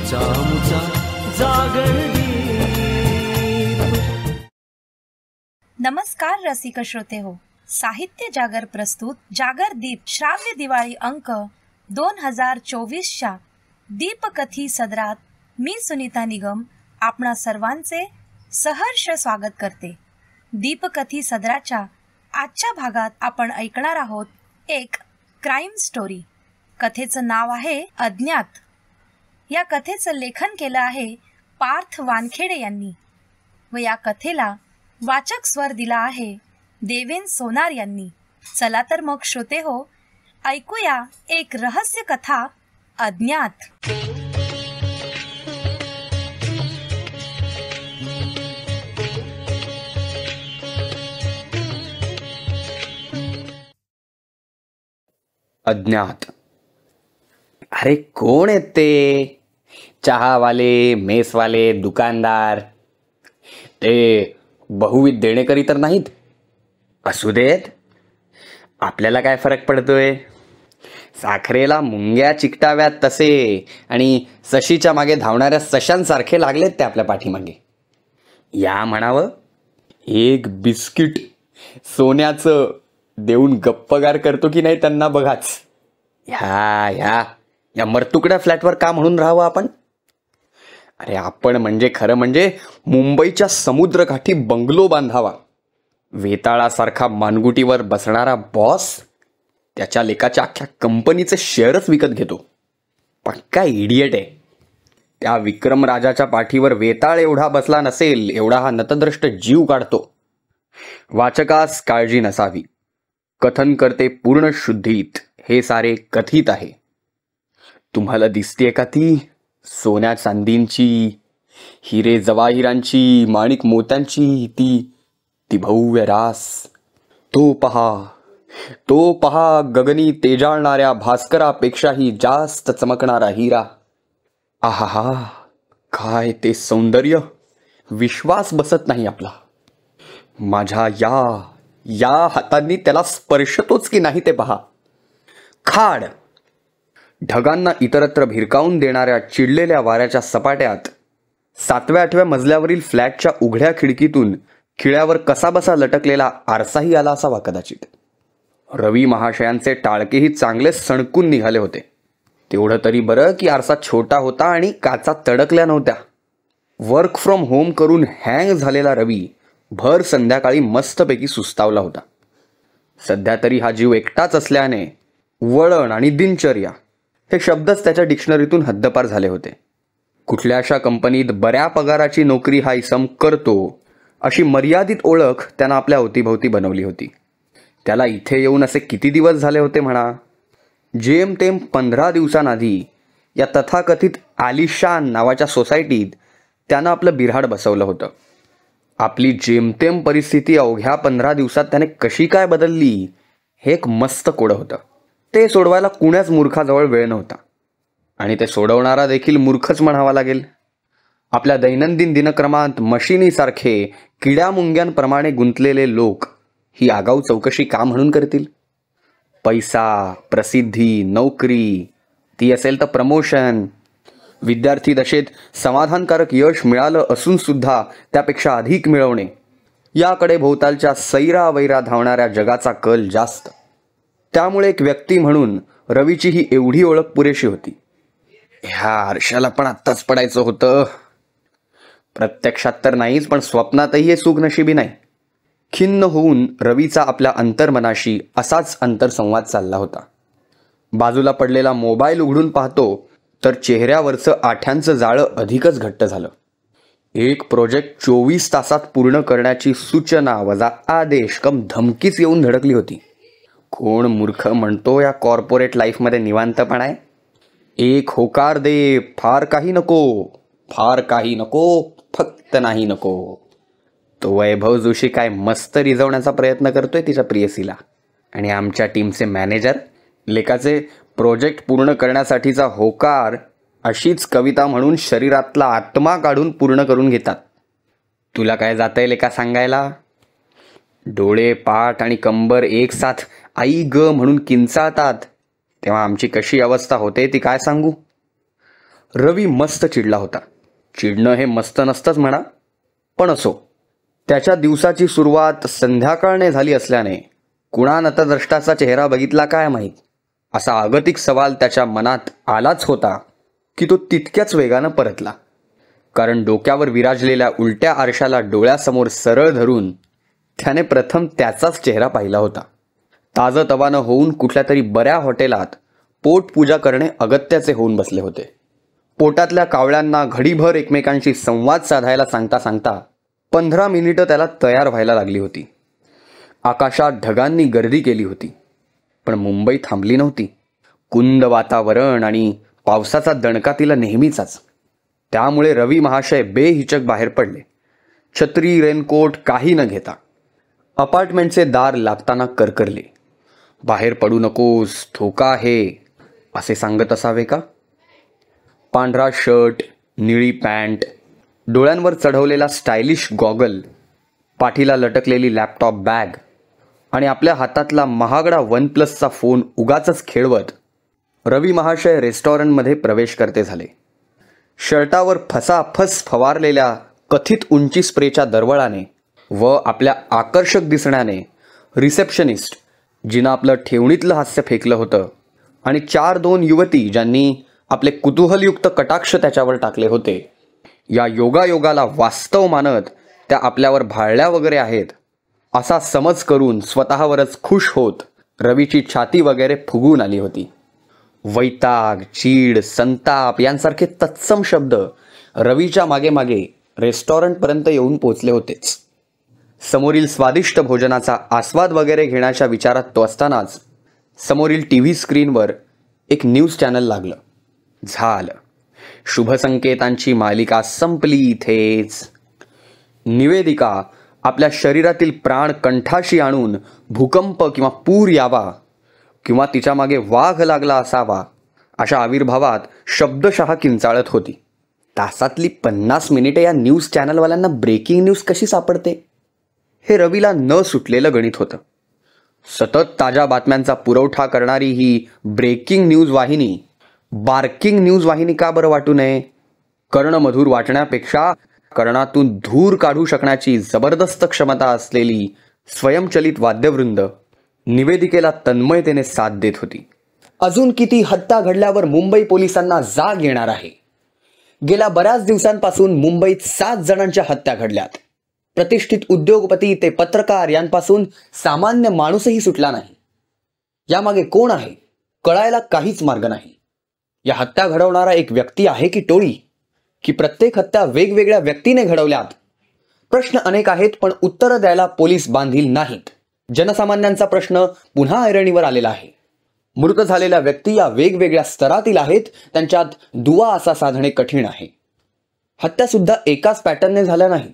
आमुचा जागर दीप। नमस्कार रसिक श्रोते हो, साहित्य जागर प्रस्तुत जागर दीप श्राव्य दिवाळी अंक 2024च्या दीपकथी सदरात मी सुनीता निगम आपणा सर्वांचे सहर्ष स्वागत करते। दीपकथी सदराच्या आजच्या भागात आपण ऐकणार आहोत एक क्राईम स्टोरी। कथेचं नाव आहे अज्ञात। या कथेचं लेखन केलं आहे पार्थ वानखेडे यांनी व या कथेला वाचक स्वर दिला आहे देवेन सोनार यांनी। चला तर मग श्रोते हो, ऐकूया एक रहस्य कथा अज्ञात। अज्ञात। अरे कोण आहेत ते? चहावाले, मेसवाले, दुकानदार? ते बहुविध देणेकरी तर नाहीत? असू देत, आपल्याला काय फरक पडतोय? साखरेला मुंग्या चिकटाव्यात तसे आणि सशीच्या मागे धावणाऱ्या सशांसारखे लागलेत ते आपल्या पाठीमागे। या म्हणावं, एक बिस्किट सोन्याचं देऊन गप्पगार करतो की नाही त्यांना बघाच। या मरतुकड्या फ्लॅटवर का म्हणून राहावं आपण? अरे आपण म्हणजे खरं म्हणजे मुंबईच्या समुद्रकाठी बंगलो बांधावा। वेताळासारखा मानगुटीवर बसणारा बॉस त्याच्या लेकाच्या अख्ख्या कंपनीचे शेअरच विकत घेतो। पक्का इडियट आहे। त्या विक्रम राजाच्या पाठीवर वेताळ एवढा बसला नसेल एवढा हा नतद्रष्ट जीव काढतो। वाचकास काळजी नसावी, कथन करते पूर्ण शुद्धीत, हे सारे कथित आहे। तुम्हाला दिसतेय का ती सोन्या चांदींची, हिरे जवाहिरांची, माणिक मोत्यांची ती भव्य रास? तो पहा गगनी तेजाळणाऱ्या भास्करापेक्षाही जास्त चमकणारा हिरा। आहा, काय ते सौंदर्य! विश्वास बसत नाही आपला। माझ्या या हातांनी त्याला स्पर्शतोच की नाही ते पहा। खाड ढगांना इतरत्र भिरकावून देणाऱ्या चिडलेल्या वाऱ्याच्या सपाट्यात 7व्या-8व्या मजल्यावरील फ्लॅटच्या उघड्या खिडकीतून खिळ्यावर कसाबसा लटकलेला आरसाही आला असावा कदाचित। रवी महाशयांचे टाळकेही चांगलेच सणकून निघाले होते। तेवढं तरी बरं की आरसा छोटा होता आणि काचा तडकल्या नव्हत्या। वर्क फ्रॉम होम करून हँग झालेला रवी भर संध्याकाळी मस्तपैकी सुस्तावला होता। सध्या तरी हा जीव एकटाच असल्याने वळण आणि दिनचर्या हे शब्दच त्याच्या डिक्शनरीतून हद्दपार झाले होते। कुठल्याशा कंपनीत बऱ्या पगाराची नोकरी हा इसम करतो अशी मर्यादित ओळख त्यानं आपल्या अवतीभवती बनवली होती। त्याला इथे येऊन असे किती दिवस झाले होते म्हणा? जेमतेम 15 दिवसांआधी या तथाकथित आलिशान नावाच्या सोसायटीत त्यानं आपलं बिऱ्हाड बसवलं होतं। आपली जेमतेम परिस्थिती अवघ्या 15 दिवसात त्याने कशी काय बदलली हे एक मस्त कोडं होतं। ते सोडवायला कुण्याच मूर्खाजवळ वेळ नव्हता आणि ते सोडवणारा देखील मूर्खच म्हणावा लागेल। आपल्या दैनंदिन दिनक्रमांत मशिनीसारखे किड्यामुंग्यांप्रमाणे गुंतलेले लोक ही आगाऊ चौकशी का म्हणून करतील? पैसा, प्रसिद्धी, नोकरी, ती असेल तर प्रमोशन, विद्यार्थी दशेत समाधानकारक यश मिळालं असून सुद्धा त्यापेक्षा अधिक मिळवणे, याकडे भोवतालच्या सैरावैरा धावणाऱ्या जगाचा कल जास्त। त्यामुळे एक व्यक्ती म्हणून रवीची ही एवढी ओळख पुरेशी होती। ह्या आरशाला पण आत्ताच पडायचं होतं। प्रत्यक्षात तर नाहीच, पण स्वप्नातही हे सुख नशिबी नाही। खिन्न होऊन रवीचा आपल्या अंतर्मनाशी असाच अंतरसंवाद चालला होता। बाजूला पडलेला मोबाईल उघडून पाहतो तर चेहऱ्यावरचं आठ्यांचं जाळं अधिकच घट्ट झालं। एक प्रोजेक्ट 24 तासात पूर्ण करण्याची सूचना वजा आदेश कम धमकीच येऊन धडकली होती। कोण मूर्ख म्हणतो या कॉर्पोरेट लाईफमध्ये निवांतपणा आहे? एक होकार दे, फार काही नको, फक्त नाही नको। तो वैभव जोशी काय मस्त रिझवण्याचा प्रयत्न करतोय तिच्या प्रियसीला, आणि आमच्या टीमचे मॅनेजर लेकाचे प्रोजेक्ट पूर्ण करण्यासाठीचा होकार अशीच कविता म्हणून शरीरातला आत्मा काढून पूर्ण करून घेतात। तुला काय जातंय लेका सांगायला? डोळे, पाठ आणि कंबर एक साथ आई ग म्हणून किंचाळतात तेव्हा आमची कशी अवस्था होते ती काय सांगू? रवी मस्त चिडला होता. चिडणं हे मस्त नसतंच म्हणा, पण असो. त्याच्या दिवसाची सुरुवात संध्याकाळने झाली असल्याने कुणा नतद्रष्टाचा चेहरा बघितला काय माहीत, असा आगतिक सवाल त्याच्या मनात आलाच होता की तो तितक्याच वेगानं परतला. कारण डोक्यावर विराजलेल्या उलट्या आरशाला डोळ्यासमोर सरळ धरून त्याने प्रथम त्याचाच चेहरा पाहिला होता. ताजतवानं होऊन कुठल्या तरी बऱ्या हॉटेलात पोटपूजा करणे अगत्याचे होऊन बसले होते. पोटातल्या कावळ्यांना घडीभर एकमेकांशी संवाद साधायला सांगता सांगता 15 मिनिटं त्याला तयार व्हायला लागली होती. आकाशात ढगांनी गर्दी केली होती, पण मुंबई थांबली नव्हती. कुंद वातावरण आणि पावसाचा दणका तिला नेहमीचाच. त्यामुळे रवी महाशय बेहिचक बाहेर पडले, छत्री रेनकोट काही न घेता. अपार्टमेंटचे दार लागताना करकरले. बाहेर पडू नकोस, धोका आहे, असे सांगत असावे का? पांढरा शर्ट, निळी पॅन्ट, डोळ्यांवर चढवलेला स्टायलिश गॉगल, पाठीला लटकलेली लॅपटॉप बॅग आणि आपल्या हातातला महागडा OnePlusचा फोन उगाचच खेळवत रवी महाशय रेस्टॉरंटमध्ये प्रवेश करते झाले. शर्टावर फसाफस फवारलेल्या कथित उंची स्प्रेच्या दरवळाने व आपल्या आकर्षक दिसण्याने रिसेप्शनिस्ट, जिनं आपलं ठेवणीतलं हास्य फेकलं होतं, आणि 4-2 युवती ज्यांनी आपले कुतूहलयुक्त कटाक्ष त्याच्यावर टाकले होते, या योगायोगाला वास्तव मानत त्या आपल्यावर भाळल्या वगैरे आहेत असा समज करून स्वतःवरच खुश होत रवीची छाती वगैरे फुगून आली होती. वैताग, चीड, संताप यांसारखे तत्सम शब्द रवीच्या मागे मागे रेस्टॉरंटपर्यंत येऊन पोचले होतेच. समोरील स्वादिष्ट भोजनाचा आस्वाद वगैरे घेण्याच्या विचारात तो असतानाच समोरील TV स्क्रीनवर एक न्यूज चॅनल लागलं. झालं, शुभसंकेतांची मालिका संपली इथेच. निवेदिका आपल्या शरीरातील प्राण कंठाशी आणून भूकंप किंवा पूर यावा किंवा तिच्या मागे वाघ लागला असावा अशा आविर्भावात शब्दशः किंचाळत होती. तासातली 50 मिनिटे या न्यूज चॅनलवाल्यांना ब्रेकिंग न्यूज कशी सापडते, हे रवीला न सुटलेलं गणित होतं. सतत ताज्या बातम्यांचा पुरवठा करणारी ही ब्रेकिंग न्यूज वाहिनी बार्किंग न्यूज वाहिनी का बरं वाटू नये? कर्णमधूर वाटण्यापेक्षा कर्णातून धूर काढू शकण्याची जबरदस्त क्षमता असलेली स्वयंचलित वाद्यवृंद निवेदिकेला तन्मयतेने साथ देत होती. अजून किती हत्या घडल्यावर मुंबई पोलिसांना जाग येणार आहे? गेल्या बऱ्याच दिवसांपासून मुंबईत 7 जणांच्या हत्या घडल्यात. प्रतिष्ठित उद्योगपती ते पत्रकार यांपासून सामान्य माणूसही सुटला नाही. यामागे कोण आहे कळायला काहीच मार्ग नाही. या हत्या घडवणारा एक व्यक्ती आहे की टोळी, की प्रत्येक हत्या वेगवेगळ्या व्यक्तीने घडवल्यात? प्रश्न अनेक आहेत, पण उत्तरं द्यायला पोलीस बांधील नाहीत. जनसामान्यांचा प्रश्न पुन्हा ऐरणीवर आलेला आहे. मृत झालेल्या व्यक्ती या वेगवेगळ्या स्तरातील आहेत, त्यांच्यात दुवा असा साधणे कठीण आहे. हत्या सुद्धा एकाच पॅटर्नने झाल्या नाहीत.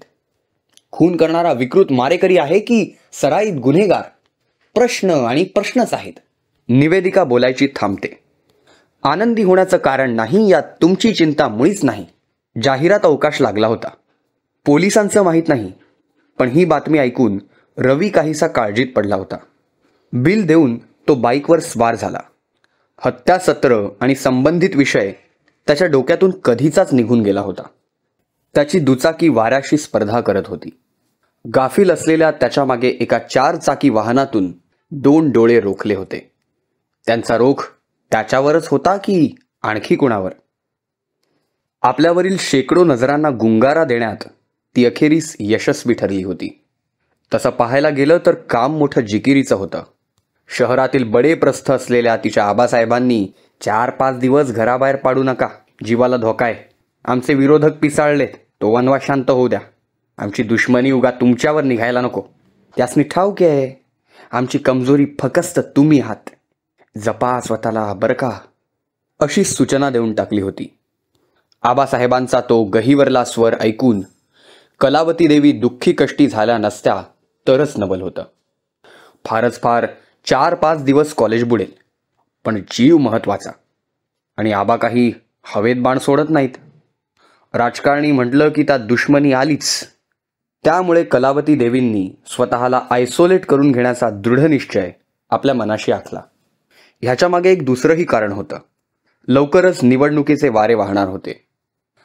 खून करणारा विकृत मारेकरी आहे की सराईत गुन्हेगार? प्रश्न आणि प्रश्नच आहेत. निवेदिका बोलायची थांबते. आनंदी होण्याचं कारण नाही, यात तुमची चिंता मुळीच नाही. जाहिरात अवकाश लागला होता. पोलिसांचं माहीत नाही, पण ही बातमी ऐकून रवी काहीसा काळजीत पडला होता. बिल देऊन तो बाईकवर स्वार झाला. हत्या सत्र आणि संबंधित विषय त्याच्या डोक्यातून कधीचाच निघून गेला होता. त्याची दुचाकी वाऱ्याशी स्पर्धा करत होती. गाफील असलेल्या त्याच्या मागे एका 4 चाकी वाहनातून 2 डोळे रोखले होते. त्यांचा रोख त्याच्यावरच होता की आणखी कुणावर? आपल्यावरील शेकडो नजरांना गुंगारा देण्यात ती अखेरीस यशस्वी ठरली होती. तसं पाहायला गेलं तर काम मोठं जिकिरीचं होतं. शहरातील बडे प्रस्थ असलेल्या तिच्या आबासाहेबांनी 4-5 दिवस घराबाहेर पाडू नका, जीवाला धोका आहे. आमचे विरोधक पिसाळलेत, तो वनवा शांत होऊ द्या. आमची दुश्मनी उगा तुमच्यावर निघायला नको. त्यासनी ठाऊक आहे आमची कमजोरी फकस्त तुम्ही आहात. जपा स्वतःला बरं का, अशी सूचना देऊन टाकली होती. आबासाहेबांचा तो गहिवरला स्वर ऐकून कलावती देवी दुःखी कष्टी झाल्या नसत्या तरच नवल होतं. फारच फार 4-5 दिवस कॉलेज बुडेल, पण जीव महत्वाचा. आणि आबा काही हवेत बाण सोडत नाहीत. राजकारणी म्हटलं की त्यात दुश्मनी आलीच. त्यामुळे कलावती देवींनी स्वतःला आयसोलेट करून घेण्याचा दृढ निश्चय आपल्या मनाशी आखला. ह्याच्या मागे एक दुसरंही कारण होतं. लवकरच निवडणुकीचे वारे वाहणार होते.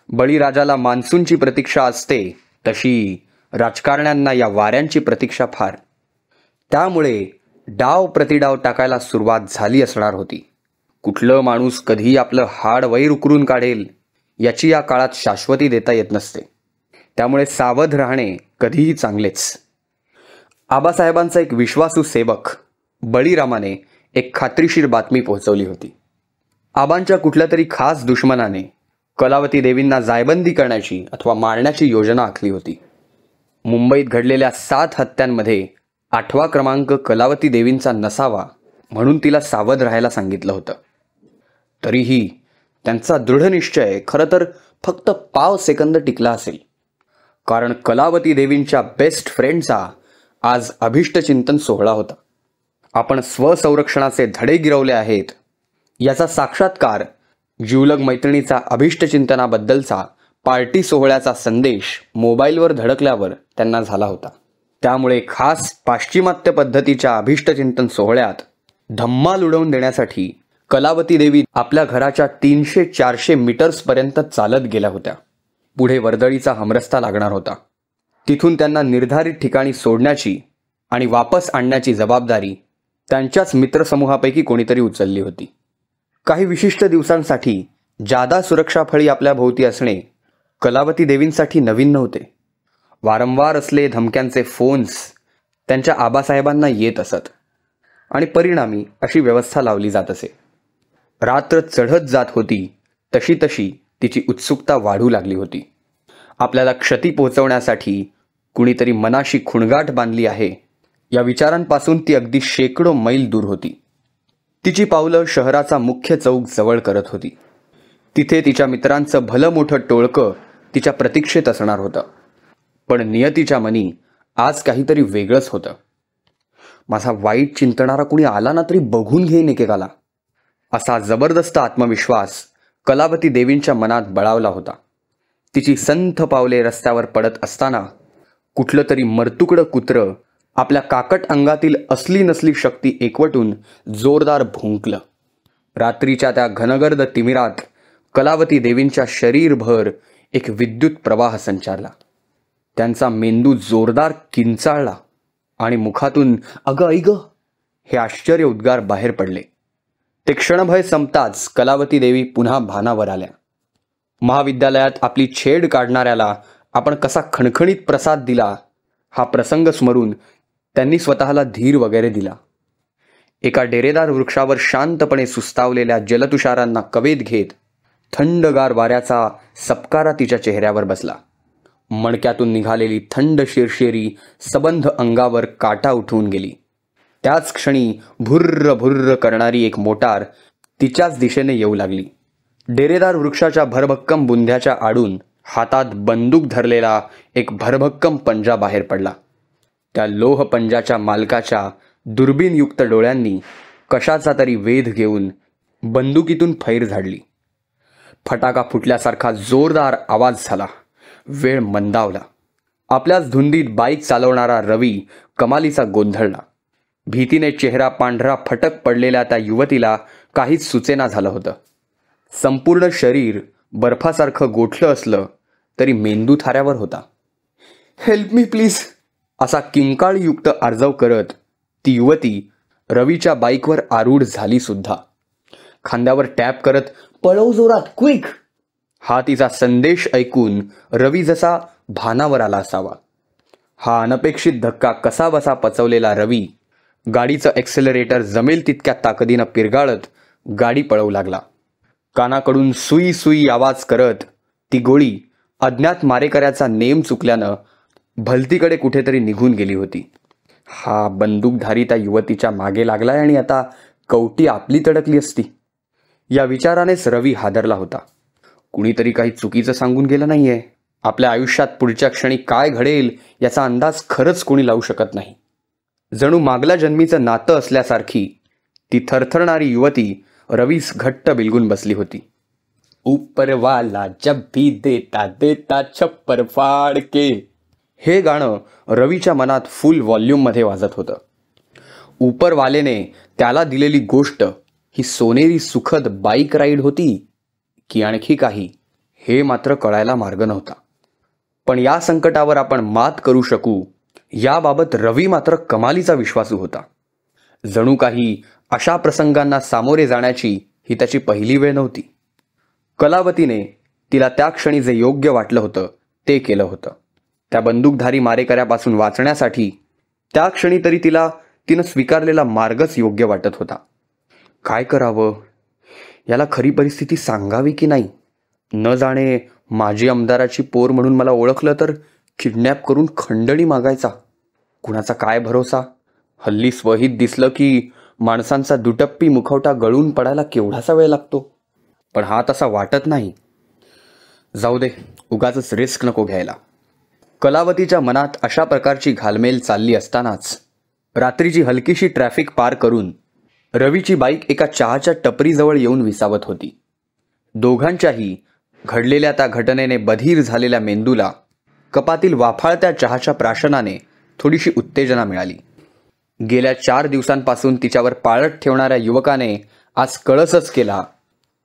बळीराजाला मान्सूनची प्रतीक्षा असते तशी राजकारण्यांना या वाऱ्यांची प्रतीक्षा फार. त्यामुळे डाव प्रतिडाव टाकायला सुरुवात झाली असणार होती. कुठलं माणूस कधी आपलं हाड वैर उकरून काढेल याची या काळात शाश्वती देता येत नसते. त्यामुळे सावध राहणे कधीही चांगलेच. आबासाहेबांचा एक विश्वासू सेवक बळीरामाने एक खात्रीशीर बातमी पोहोचवली होती. आबांच्या कुठल्या तरी खास दुश्मनाने कलावती देवींना जायबंदी करण्याची अथवा मारण्याची योजना आखली होती. मुंबईत घडलेल्या 7 हत्यांमध्ये 8वा क्रमांक कलावती देवींचा नसावा म्हणून तिला सावध राहायला सांगितलं होतं. तरीही त्यांचा दृढनिश्चय खरं तर फक्त पाव सेकंद टिकला असेल. कारण कलावती देवींच्या बेस्ट फ्रेंडचा आज अभिष्टचिंतन सोहळा होता. आपण स्वसंरक्षणाचे धडे गिरवले आहेत याचा साक्षात्कार जिवलग मैत्रिणीचा अभिष्टचिंतनाबद्दलचा पार्टी सोहळ्याचा संदेश मोबाईलवर धडकल्यावर त्यांना झाला होता. त्यामुळे खास पाश्चिमात्य पद्धतीच्या अभिष्टचिंतन सोहळ्यात धम्माल उडवून देण्यासाठी कलावती देवी आपल्या घराच्या 300-400 मीटर्सपर्यंत चालत गेल्या होत्या. पुढे वर्दळीचा हमरस्ता लागणार होता. तिथून त्यांना निर्धारित ठिकाणी सोडण्याची आणि वापस आणण्याची जबाबदारी त्यांच्याच मित्रसमूहापैकी कोणीतरी उचलली होती. काही विशिष्ट दिवसांसाठी जादा सुरक्षा फळी आपल्या भोवती असणे कलावती देवींसाठी नवीन नव्हते. वारंवार असले धमक्यांचे फोन्स त्यांच्या आबासाहेबांना येत असत आणि परिणामी अशी व्यवस्था लावली जात असे. रात्र चढत जात होती तशी तशी तिची उत्सुकता वाढू लागली होती. आपल्याला क्षती पोहोचवण्यासाठी कुणीतरी मनाशी खुणगाठ बांधली आहे या विचारांपासून ती अगदी शेकडो मैल दूर होती. तिची पावलं शहराचा मुख्य चौक जवळ करत होती. तिथे तिच्या मित्रांचं भलं मोठं टोळकं तिच्या प्रतीक्षेत असणार होतं. पण नियतीच्या मनी आज काहीतरी वेगळंच होतं. माझा वाईट चिंतणारा कुणी आला ना तरी बघून घेईन एकेकाला, असा जबरदस्त आत्मविश्वास कलावती देवींच्या मनात बळावला होता. तिची संथ पावले रस्त्यावर पडत असताना कुठलं तरी मरतुकडं कुत्रं आपल्या काकट अंगातील असली नसली शक्ती एकवटून जोरदार भुंकलं. रात्रीच्या त्या घनगर्द तिमिरात कलावती देवींच्या शरीरभर एक विद्युत प्रवाह संचारला. त्यांचा मेंदू जोरदार किंचाळला आणि मुखातून अगं ऐग हे आश्चर्य उद्गार बाहेर पडले. ते क्षणभय संपताच कलावती देवी पुन्हा भानावर आल्या. महाविद्यालयात आपली छेड काढणाऱ्याला आपण कसा खणखणीत प्रसाद दिला हा प्रसंग स्मरून त्यांनी स्वतःला धीर वगैरे दिला. एका डेरेदार वृक्षावर शांतपणे सुस्तावलेल्या जलतुषारांना कवेत घेत थंडगार वाऱ्याचा सपकारा तिच्या चेहऱ्यावर बसला. मणक्यातून निघालेली थंड शिरशिरी सबंध अंगावर काटा उठवून गेली. त्याच क्षणी भुर्र भुर्र करणारी एक मोटार तिच्याच दिशेने येऊ लागली. डेरेदार वृक्षाच्या भरभक्कम बुंध्याच्या आडून हातात बंदूक धरलेला एक भरभक्कम पंजा बाहेर पडला. त्या लोह पंजाच्या मालकाच्या दुर्बीनयुक्त डोळ्यांनी कशाचा तरी वेध घेऊन बंदुकीतून फैर झाडली. फटाका फुटल्यासारखा जोरदार आवाज झाला. वेळ मंदावला. आपल्याच धुंदीत बाईक चालवणारा रवी कमालीचा गोंधळला. भीतीने चेहरा पांढरा फटक पडलेल्या त्या युवतीला काहीच सुचेना झालं होतं. संपूर्ण शरीर बर्फासारखं गोठलं असलं तरी मेंदू थाऱ्यावर होता. हेल्प मी प्लीज असा किंकाळयुक्त आर्जव करत ती युवती रवीच्या बाईकवर आरूढ झाली सुद्धा. खांद्यावर टॅप करत पळव जोरात क्विक हा तिचा संदेश ऐकून रवी जसा भानावर आला असावा. हा अनपेक्षित धक्का कसा बसा पचवलेला रवी गाडीचं एक्सेलरेटर जमेल तितक्या ताकदीनं पिरगाळत गाडी पळवू लागला. कानाकडून सुई सुई आवाज करत ती गोळी अज्ञात मारेकऱ्याचा नेम चुकल्यानं भलतीकडे कुठेतरी निघून गेली होती. हा बंदूकधारी त्या युवतीच्या मागे लागलाय आणि आता कवटी आपली तडकली असती या विचारानेच रवी हादरला होता. कुणीतरी काही चुकीचं सांगून गेलं नाहीये. आपल्या आयुष्यात पुढच्या क्षणी काय घडेल याचा अंदाज खरंच कोणी लावू शकत नाही. जणू मागल्या जन्मीचं नातं असल्यासारखी ती थरथरणारी युवती रवीस घट्ट बिलगून बसली होती. ऊपरवाला जब भी देता देता छप्पर फाड़ के हे गाणं रवीच्या मनात फुल व्हॉल्यूममध्ये वाजत होतं. उपरवालेने त्याला दिलेली गोष्ट ही सोनेरी सुखद बाईक राईड होती की आणखी काही, हे मात्र कळायला मार्ग नव्हता. पण या संकटावर आपण मात करू शकू याबाबत रवी मात्र कमालीचा विश्वासू होता. जणू काही अशा प्रसंगांना सामोरे जाण्याची ही त्याची पहिली वेळ नव्हती. कलावतीने तिला त्या क्षणी जे योग्य वाटलं होतं ते केलं होतं. त्या बंदूकधारी मारेकऱ्यापासून वाचण्यासाठी त्या क्षणी तरी तिनं स्वीकारलेला मार्गच योग्य वाटत होता. काय करावं, याला खरी परिस्थिती सांगावी की नाही? न जाणे माजी आमदाराची पोर म्हणून मला ओळखलं तर किडनॅप करून खंडणी मागायचा. कुणाचा काय भरोसा? हल्ली स्वहित दिसलं की माणसांचा दुटप्पी मुखवटा गळून पडायला केवढासा वेळ लागतो. पण हा तसा वाटत नाही. जाऊ दे, उगाचच रिस्क नको घ्यायला. कलावतीच्या मनात अशा प्रकारची घालमेल चालली असतानाच रात्रीची हलकीशी ट्रॅफिक पार करून रवीची बाईक एका चहाच्या टपरीजवळ येऊन विसावत होती. दोघांच्याही घडलेल्या त्या घटनेने बधीर झालेल्या मेंदूला कपातील वाफाळत्या चहाच्या प्राशनाने थोडीशी उत्तेजना मिळाली. गेल्या 4 दिवसांपासून तिच्यावर पाळत ठेवणाऱ्या युवकाने आज कळसच केला.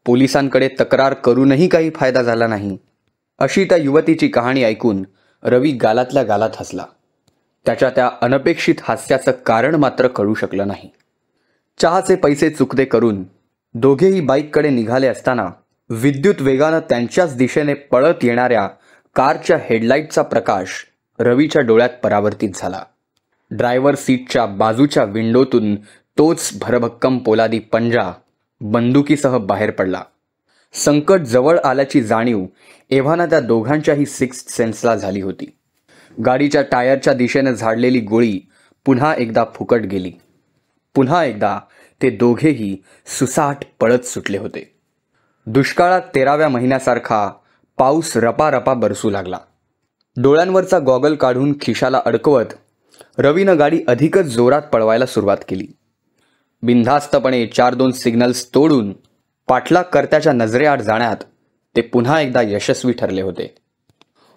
पोलिसांकडे तक्रार करूनही काही फायदा झाला नाही. अशी त्या युवतीची कहाणी ऐकून रवी गालातल्या गालात हसला. त्याच्या त्या अनपेक्षित हास्याचं कारण मात्र कळू शकलं नाही. चहाचे पैसे चुकते करून दोघेही बाईककडे निघाले असताना विद्युत वेगानं त्यांच्याच दिशेने पळत येणाऱ्या कारच्या हेडलाईटचा प्रकाश रवीच्या डोळ्यात परावर्तित झाला. ड्रायव्हर सीटच्या बाजूच्या विंडोतून तोच भरभक्कम पोलादी पंजा बंदुकीसह बाहेर पडला. संकट जवळ आल्याची जाणीव एव्हाना त्या दोघांच्याही सिक्स्थ सेन्सला झाली होती. गाडीच्या टायरच्या दिशेने झाडलेली गोळी पुन्हा एकदा फुकट गेली. पुन्हा एकदा ते दोघेही सुसाट पळत सुटले होते. दुष्काळात 13व्या महिन्यासारखा पाऊस रपारपा बरसू लागला. डोळ्यांवरचा गॉगल काढून खिशाला अडकवत रवीनं गाडी अधिकच जोरात पळवायला सुरुवात केली. बिनधास्तपणे 4-2 सिग्नल्स तोडून पाठलागकर्त्याच्या नजरेआड जाण्यात ते पुन्हा एकदा यशस्वी ठरले होते.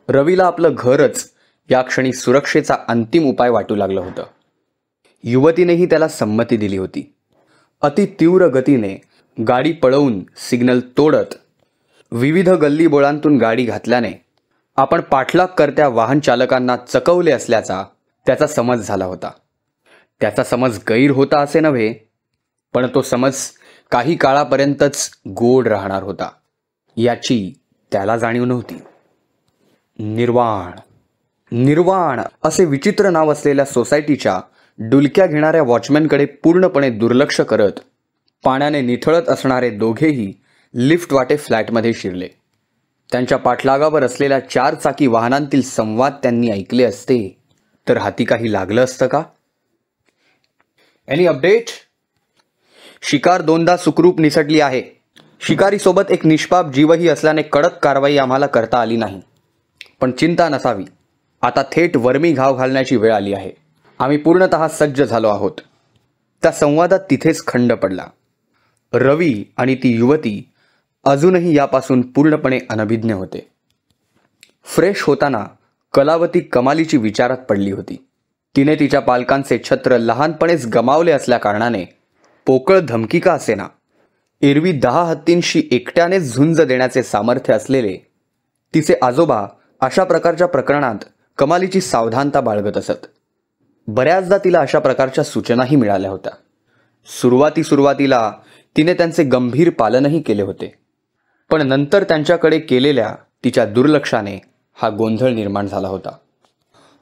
रवीला आपलं घरच या क्षणी सुरक्षेचा अंतिम उपाय वाटू लागलं होतं. युवतीनेही त्याला संमती दिली होती. अति तीव्र गतीने गाडी पळवून सिग्नल तोडत विविध गल्लीबोळांतून गाडी घातल्याने आपण पाठलागकर्त्या वाहन चालकांना चकवले असल्याचा त्याचा समज झाला होता. त्याचा समज गैर होता असे नव्हे, पण तो समज काही काळापर्यंतच गोड राहणार होता याची त्याला जाणीव नव्हती. निर्वाण निर्वाण असे विचित्र नाव असलेल्या सोसायटीच्या डुलक्या घेणाऱ्या वॉचमॅनकडे पूर्णपणे दुर्लक्ष करत पाण्याने निथळत असणारे दोघेही लिफ्ट वाटे फ्लॅटमध्ये शिरले. त्यांच्या पाठलागावर असलेल्या 4 चाकी वाहनांतील संवाद त्यांनी ऐकले असते तर हाती काही लागलं असतं का? Any update? शिकार 2दा सुखरूप निसटली आहे. शिकारीसोबत एक निष्पाप जीवही असल्याने कडक कारवाई आम्हाला करता आली नाही. पण चिंता नसावी, आता थेट वर्मी घाव घालण्याची वेळ आली आहे. आम्ही पूर्णतः सज्ज झालो आहोत. त्या संवादात तिथेच खंड पडला. रवी आणि ती युवती अजूनही यापासून पूर्णपणे अनभिज्ञ होते. फ्रेश होताना कलावती कमालीची विचारात पडली होती. तिने तिच्या पालकांचे छत्र लहानपणेच गमावले असल्या कारणाने पोकळ धमकी का असेना, एरवी 10 हत्तींशी एकट्यानेच झुंज देण्याचे सामर्थ्य असलेले तिचे आजोबा अशा प्रकारच्या प्रकरणात कमालीची सावधानता बाळगत असत. बऱ्याचदा तिला अशा प्रकारच्या सूचनाही मिळाल्या होत्या. सुरुवातीला तिने त्यांचे गंभीर पालनही केले होते. पण नंतर त्यांच्याकडे केलेल्या तिच्या दुर्लक्षाने हा गोंधळ निर्माण झाला होता.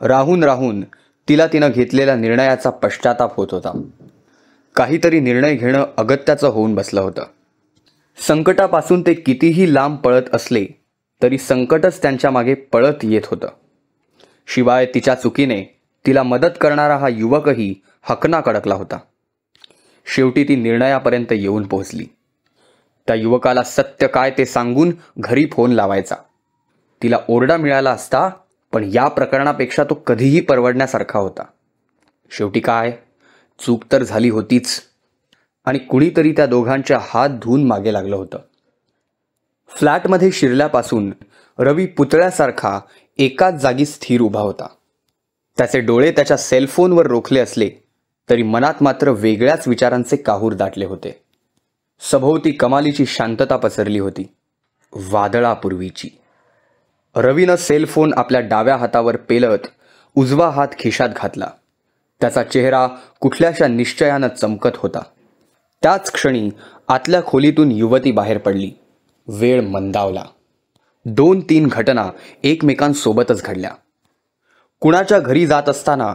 राहून राहून तिनं घेतलेल्या निर्णयाचा पश्चाताप होत होता. काहीतरी निर्णय घेणं अगत्याचं होऊन बसलं होतं. संकटापासून ते कितीही लांब पळत असले तरी संकटच त्यांच्या मागे पळत येत होतं. शिवाय तिच्या चुकीने तिला मदत करणारा हा युवकही हकनाक अडकला होता. शेवटी ती निर्णयापर्यंत येऊन पोहोचली. त्या युवकाला सत्य काय ते सांगून घरी फोन लावायचा. तिला ओरडा मिळाला असता, पण या प्रकरणापेक्षा तो कधीही परवडण्यासारखा होता. शेवटी काय, चूक तर झाली होतीच आणि कुणीतरी त्या दोघांच्या हात धुवून मागे लागलं होतं. फ्लॅटमध्ये शिरल्यापासून रवी पुतळ्यासारखा एकाच जागी स्थिर उभा होता. त्याचे डोळे त्याच्या सेलफोनवर रोखले असले तरी मनात मात्र वेगळ्याच विचारांचे काहूर दाटले होते. सभोवती कमालीची शांतता पसरली होती, वादळापूर्वीची. रवीनं सेलफोन आपल्या डाव्या हातावर पेलत उजवा हात खिशात घातला. त्याचा चेहरा कुठल्याशा निश्चयानं चमकत होता. त्याच क्षणी आतल्या खोलीतून युवती बाहेर पडली. वेळ मंदावला. 2-3 घटना एकमेकांसोबतच घडल्या. कुणाच्या घरी जात असताना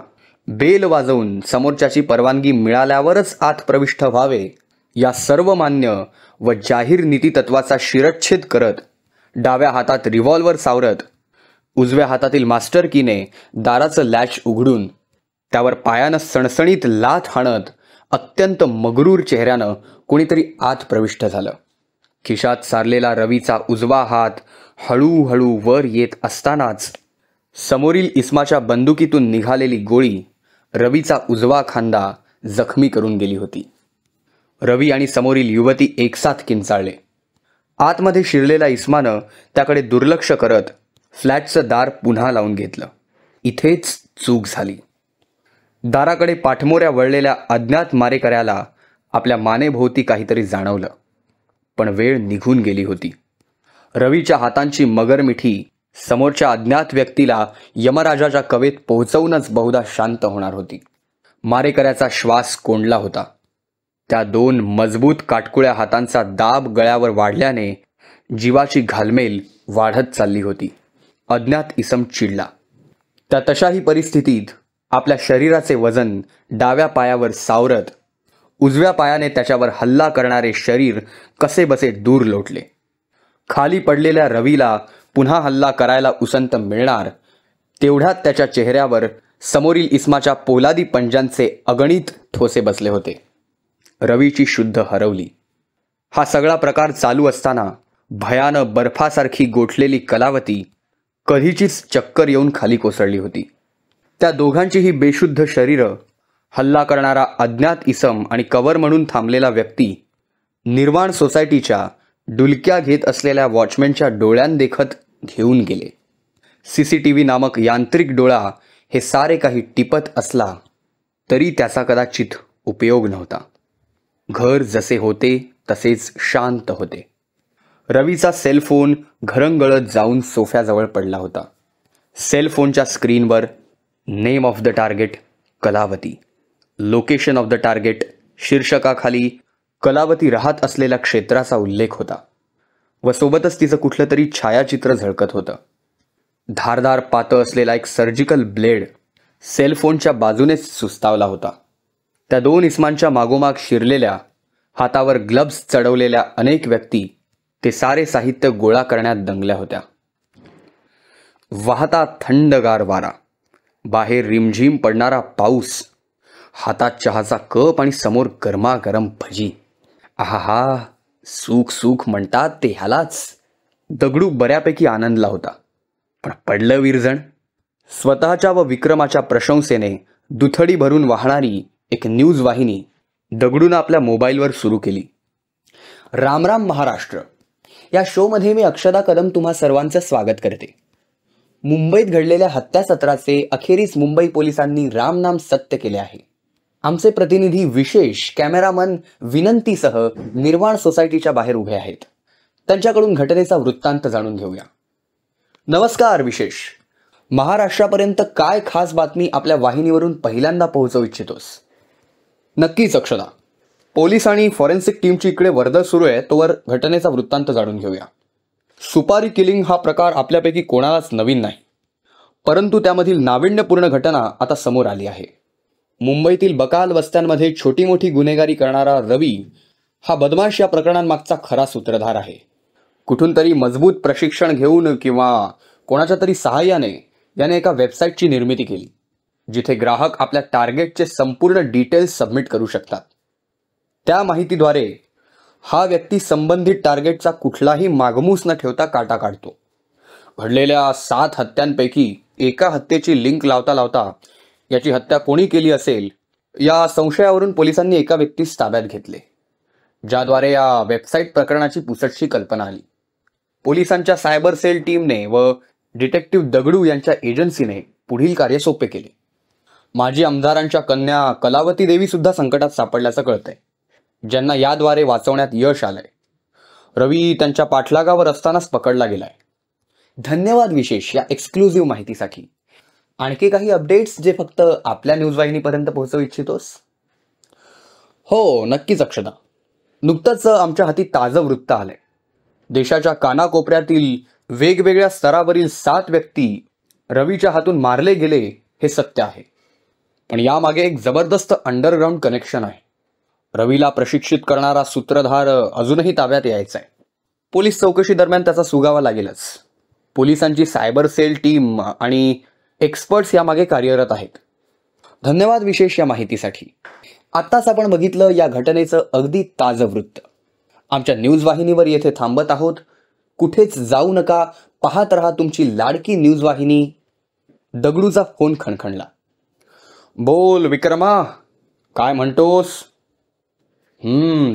बेल वाजवून समोरच्याची परवानगी मिळाल्यावरच आत प्रविष्ट व्हावे, या सर्वमान्य व जाहीर नीतितत्वाचा शिरच्छेद करत डाव्या हातात रिव्हॉल्वर सावरत उजव्या हातातील मास्टर कीने दाराचं लॅच उघडून त्यावर पायानं सणसणीत लाथ हाणत अत्यंत मगरूर चेहऱ्यानं कोणीतरी आत प्रविष्ट झालं. खिशात सारलेला रवीचा उजवा हात हळूहळू वर येत असतानाच समोरील इस्माच्या बंदुकीतून निघालेली गोळी रवीचा उजवा खांदा जखमी करून गेली होती. रवी आणि समोरील युवती एकसाथ किंचाळले. आतमध्ये शिरलेल्या इस्मानं त्याकडे दुर्लक्ष करत फ्लॅटचं दार पुन्हा लावून घेतलं. इथेच चूक झाली. दाराकडे पाठमोऱ्या वळलेल्या अज्ञात मारेकऱ्याला आपल्या मानेभोवती काहीतरी जाणवलं, पण वेळ निघून गेली होती. रवीच्या हातांची मगरमिठी समोरच्या अज्ञात व्यक्तीला यमराजाच्या कवेत पोहोचवूनच बहुधा शांत होणार होती. मारेकऱ्याचा श्वास कोंडला होता. त्या 2 मजबूत काटकुळ्या हातांचा दाब गळ्यावर वाढल्याने जीवाची घालमेल वाढत चालली होती. अज्ञात इसम चिडला. त्या तशाही परिस्थितीत आपल्या शरीराचे वजन डाव्या पायावर सावरत उजव्या पायाने त्याच्यावर हल्ला करणारे शरीर कसेबसे दूर लोटले. खाली पडलेल्या रवीला पुन्हा हल्ला करायला उसंत मिळणार तेवढ्यात त्याच्या चेहऱ्यावर समोरील इस्माच्या पोलादी पंजांचे अगणित ठोसे बसले होते. रवीची शुद्ध हरवली. हा सगळा प्रकार चालू असताना भयानं बर्फासारखी गोठलेली कलावती कधीचीच चक्कर येऊन खाली कोसळली होती. त्या दोघांचीही बेशुद्ध शरीरं, हल्ला करणारा अज्ञात इसम आणि कवर म्हणून थांबलेला व्यक्ती निर्वाण सोसायटीच्या डुलक्या घेत असलेल्या वॉचमॅनच्या डोळ्यांदेखत घेऊन गेले. CCTV नामक यांत्रिक डोळा हे सारे काही टिपत असला तरी त्याचा कदाचित उपयोग नव्हता. घर जसे होते तसेच शांत होते. रवीचा सेलफोन घरंगळत जाऊन सोफ्याजवळ पडला होता. सेलफोनच्या स्क्रीनवर name of the target Kalavati, location of the target शीर्षकाखाली कलावती राहत असलेल्या क्षेत्राचा उल्लेख होता व सोबतच तिचं कुठलं तरी छायाचित्र झळकत होतं. धारदार पातळ असलेला एक सर्जिकल ब्लेड सेलफोनच्या बाजूनेच सुस्तावला होता. त्या 2 इस्मांच्या मागोमाग शिरलेल्या, हातावर ग्लव्स चढवलेल्या अनेक व्यक्ती ते सारे साहित्य गोळा करण्यात दंगल्या होत्या. वाहता थंडगार वारा, बाहेर रिमझिम पडणारा पाऊस, हातात चहाचा कप आणि समोर गरमागरम भजी. आहा, सुख सुख म्हणतात ते ह्यालाच. दगडू बऱ्यापैकी आनंदला होता, पण पडलं विरजण. स्वतःच्या व विक्रमाच्या प्रशंसेने दुथडी भरून वाहणारी एक न्यूज वाहिनी दगडूनं आपल्या मोबाईलवर सुरू केली. राम राम महाराष्ट्र या शोमध्ये मी अक्षदा कदम तुम्हा सर्वांचं स्वागत करते. मुंबईत घडलेल्या हत्यासत्राचे अखेरीस मुंबई पोलिसांनी रामनाम सत्य केले आहे. आमचे प्रतिनिधी विशेष कॅमेरामन विनंतीसह निर्वाण सोसायटीच्या बाहेर उभे आहेत. त्यांच्याकडून घटनेचा वृत्तांत जाणून घेऊया. नमस्कार विशेष. महाराष्ट्रापर्यंत काय खास बातमी आपल्या वाहिनीवरून पहिल्यांदा पोहोचवू इच्छितोस? नक्कीच अक्षदा. पोलीस आणि फॉरेन्सिक टीमची इकडे वर्दळ सुरू आहे, तोवर घटनेचा वृत्तांत जाणून घेऊया. सुपारी किलिंग हा प्रकार आपल्यापैकी कोणालाच नवीन नाही, परंतु त्यामधील नाविन्यपूर्ण घटना आता समोर आली आहे. मुंबईतील बकाल वस्त्यांमध्ये छोटी मोठी गुन्हेगारी करणारा रवी हा बदमाश या प्रकरणांमागचा खरा सूत्रधार आहे. कुठून तरी मजबूत प्रशिक्षण घेऊन किंवा कोणाच्या तरी सहाय्याने याने एका वेबसाईटची निर्मिती केली, जिथे ग्राहक आपल्या टार्गेटचे संपूर्ण डिटेल्स सबमिट करू शकतात. त्या माहितीद्वारे हा व्यक्ती संबंधित टार्गेटचा कुठलाही मागमूस न ठेवता काटा काढतो. घडलेल्या 7 हत्यांपैकी एका हत्येची लिंक लावता लावता याची हत्या कोणी केली असेल या संशयावरून पोलिसांनी एका व्यक्तीस ताब्यात घेतले, ज्याद्वारे या वेबसाईट प्रकरणाची पुसटशी कल्पना आली. पोलिसांच्या सायबर सेल टीमने व डिटेक्टिव्ह दगडू यांच्या एजन्सीने पुढील कार्य सोपे केले. माजी आमदारांच्या कन्या कलावती देवी सुद्धा संकटात सापडल्याचं कळतंय. ज्यांना याद्वारे वाचवण्यात यश आलंय. रवी त्यांच्या पाठलागावर असतानाच पकडला गेलाय. धन्यवाद विशेष या एक्सक्लुझिव्ह माहितीसाठी. आणखी काही अपडेट्स जे फक्त आपल्या न्यूज वाहिनीपर्यंत पोहोचवू इच्छितोस? हो, नक्कीच अक्षदा. नुकतंच आमच्या हाती ताजं वृत्त आलंय. देशाच्या कानाकोपऱ्यातील वेगवेगळ्या स्तरावरील 7 व्यक्ती रवीच्या हातून मारले गेले हे सत्य आहे. पण यामागे एक जबरदस्त अंडरग्राऊंड कनेक्शन आहे. रवीला प्रशिक्षित करणारा सूत्रधार अजूनही ताब्यात यायचा आहे. पोलीस चौकशी दरम्यान त्याचा सुगावा लागेलच. पोलिसांची सायबर सेल टीम आणि एक्सपर्ट्स यामागे कार्यरत आहेत. धन्यवाद विशेष या माहितीसाठी. आत्ताच आपण बघितलं या घटनेचं अगदी ताजं वृत्त. आमच्या न्यूज वाहिनीवर येथे थांबत आहोत. कुठेच जाऊ नका. पाहत रहा तुमची लाडकी न्यूज वाहिनी. दगडूचा फोन खणखणला. बोल विक्रमा, काय म्हणतोस?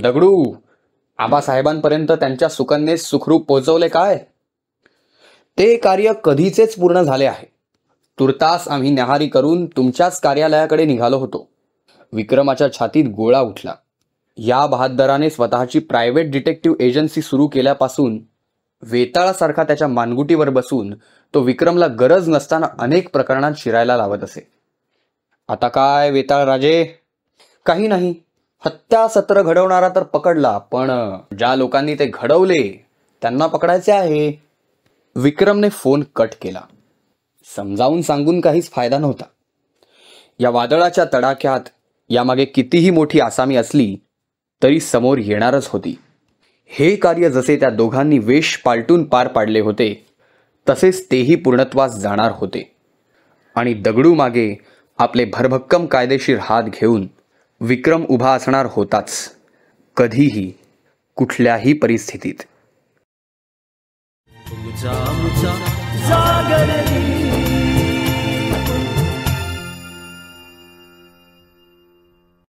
दगडू, आबासाहेबांपर्यंत त्यांच्या सुकन्येस सुखरूप पोहोचवले काय? ते कार्य कधीचेच पूर्ण झाले आहे. तुर्तास आम्ही न्याहारी करून तुमच्याच कार्यालयाकडे निघालो होतो. विक्रमाच्या छातीत गोळा उठला. या बहादराने स्वतःची प्रायव्हेट डिटेक्टिव्ह एजन्सी सुरू केल्यापासून वेताळासारखा त्याच्या मानगुटीवर बसून तो विक्रमला गरज नसताना अनेक प्रकरणात शिरायला लावत असे. आता काय वेताळ राजे? काही नाही. हत्या सत्र घडवणारा तर पकडला, पण ज्या लोकांनी ते घडवले त्यांना पकडायचे आहे. विक्रमने फोन कट केला. समजावून सांगून काहीच फायदा नव्हता. या वादळाच्या तडाख्यात यामागे कितीही मोठी आसामी असली तरी समोर येणारच होती. हे कार्य जसे त्या दोघांनी वेश पालटून पार पाडले होते तसेच तेही पूर्णत्वास जाणार होते. आणि दगडू मागे आपले भरभक्कम कायदेशीर हात घेऊन विक्रम उभा असणार होताच, कधीही, कुठल्याही परिस्थितीत. तुमचा आमचा जागर